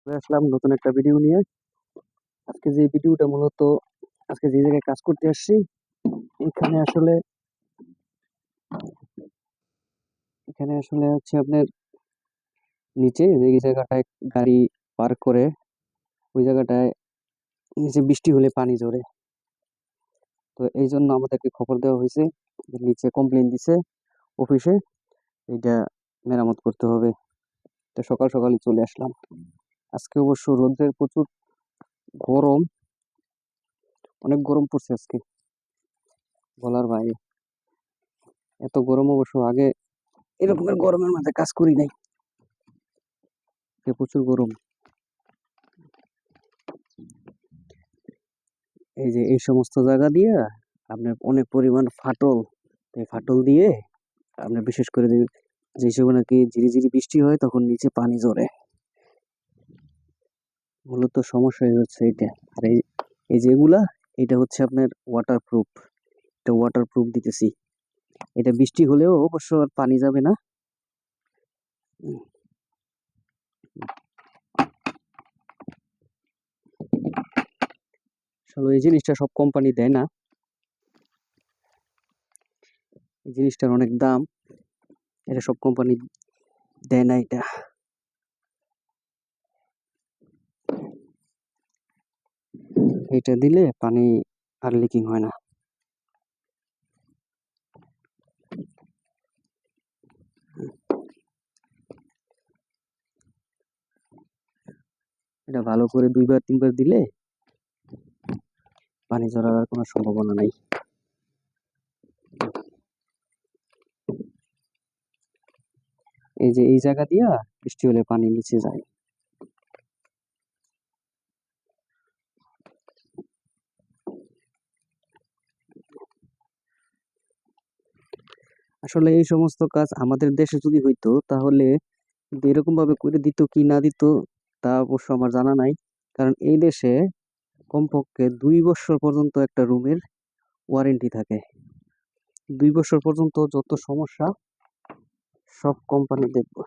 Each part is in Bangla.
চলে আসলাম নতুন একটা ভিডিও নিয়ে। আজকে যে ভিডিওটা মূলত আজকে যে জায়গায় কাজ করতে আসছি, এখানে আসলে এখানে আসলে হচ্ছে আপনার নিচে যে জায়গাটায় গাড়ি পার্ক করে, ওই জায়গাটায় নিচে বৃষ্টি হলে পানি জড়ে। তো এই জন্য আমাদেরকে খবর দেওয়া হয়েছে যে নিচে কমপ্লেন দিছে অফিসে, এইটা মেরামত করতে হবে। তো সকাল সকালই চলে আসলাম। আজকে অবশ্য রোদের প্রচুর গরম, অনেক গরম পড়ছে আজকে, বলার বাইরে। এত গরম অবশ্য আগে এরকমের গরমের মধ্যে কাজ করি নাই। প্রচুর গরম। এই যে এই সমস্ত জায়গা দিয়ে আপনার অনেক পরিমাণ ফাটল, এই ফাটল দিয়ে আপনার বিশেষ করে যে সময় নাকি ঝিরিঝিরি বৃষ্টি হয় তখন নিচে পানি জড়ে। মূলত সমস্যা হচ্ছে এটা। আর এই যেগুলা, এটা হচ্ছে আপনার ওয়াটারপ্রুফ। এটা ওয়াটারপ্রুফ দিতেছি। এটা বৃষ্টি হলেও অবশ্য আর পানি যাবে না। আসলে এই জিনিসটা সব কোম্পানি দেয় না, এই জিনিসটার অনেক দাম, এটা সব কোম্পানি দেয় না। এটা দিলে পানি আর লিকিং হয় না। এটা ভালো করে 2-3 বার দিলে পানি ঝরার কোনো সম্ভাবনা নাই। এই যে এই জায়গা দিয়া বৃষ্টি হলে পানি নিচে যায়। আসলে এই সমস্ত কাজ আমাদের দেশে যদি হইতো তাহলে এরকম ভাবে করে দিত কি না দিত তা অবশ্য আমার জানা নাই। কারণ এই দেশে কমপক্ষে 2 বছর পর্যন্ত একটা রুমের ওয়ারেন্টি থাকে। 2 বছর পর্যন্ত যত সমস্যা সব কোম্পানি দেখবে,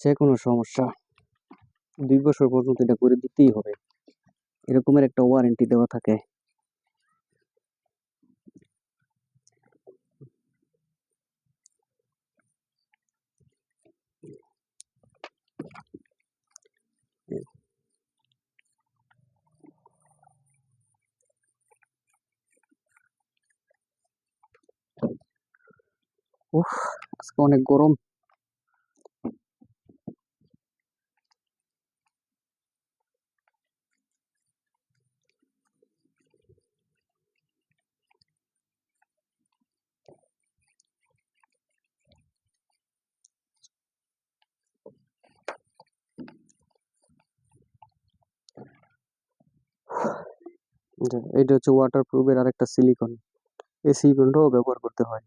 যে কোনো সমস্যা 2 বছর পর্যন্ত এটা করে দিতেই হবে, এরকমের একটা ওয়ারেন্টি দেওয়া থাকে। উফ, আজকে অনেক গরম। এইটা হচ্ছে ওয়াটারপ্রুফের আরেকটা সিলিকন। এই সিলিকনটাও ব্যবহার করতে হয়।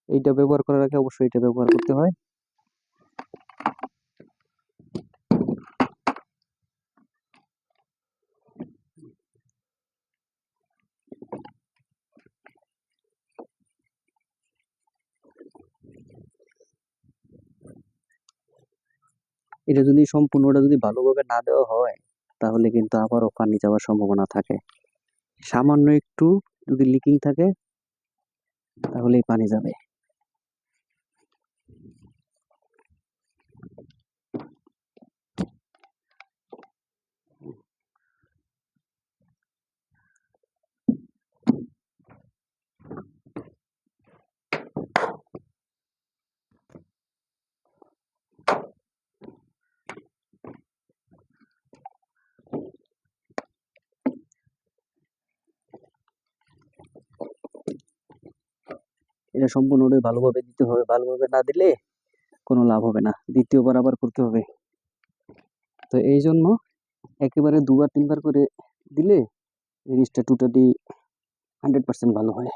এইটা ব্যবহার করার আগে অবশ্যই এটা ব্যবহার করতে হয়। এটা যদি সম্পূর্ণটা যদি ভালোভাবে না দেওয়া হয় তাহলে কিন্তু আবারও পানি যাওয়ার সম্ভাবনা থাকে। সামান্য একটু যদি লিকিং থাকে তাহলেই পানি যাবে। এটা সম্পূর্ণটাই ভালোভাবে দিতে হবে, ভালোভাবে না দিলে কোনো লাভ হবে না, দ্বিতীয়বার আবার করতে হবে। তো এই জন্য একেবারে 2-3 বার করে দিলে জিনিসটা টোটালি 100% ভালো হয়।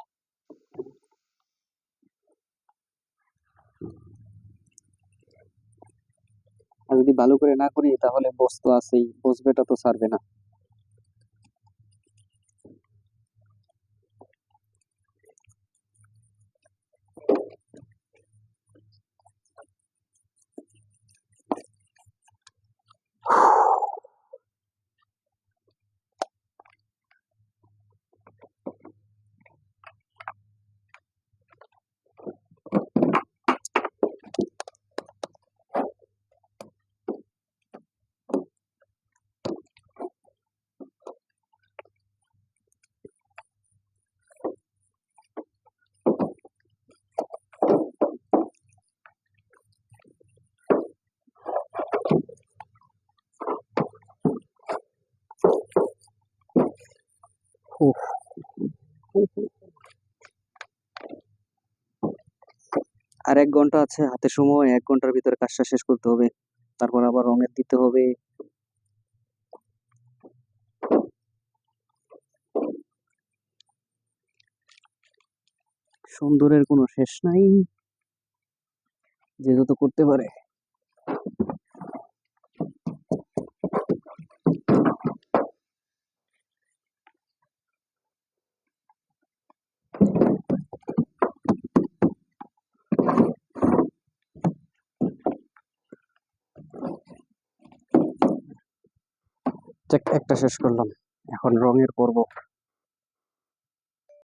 আর যদি ভালো করে না করি তাহলে বস তো আছেই, বস বেটা তো ছাড়বে না। আর 1 ঘন্টা আছে হাতে সময়, 1 ঘন্টার ভিতরে কাজটা শেষ করতে হবে। তারপর আবার রঙের দিতে হবে। সুন্দরের কোনো শেষ নাই, যে যত করতে পারে। একটা শেষ করলাম, এখন রঙের পর্ব।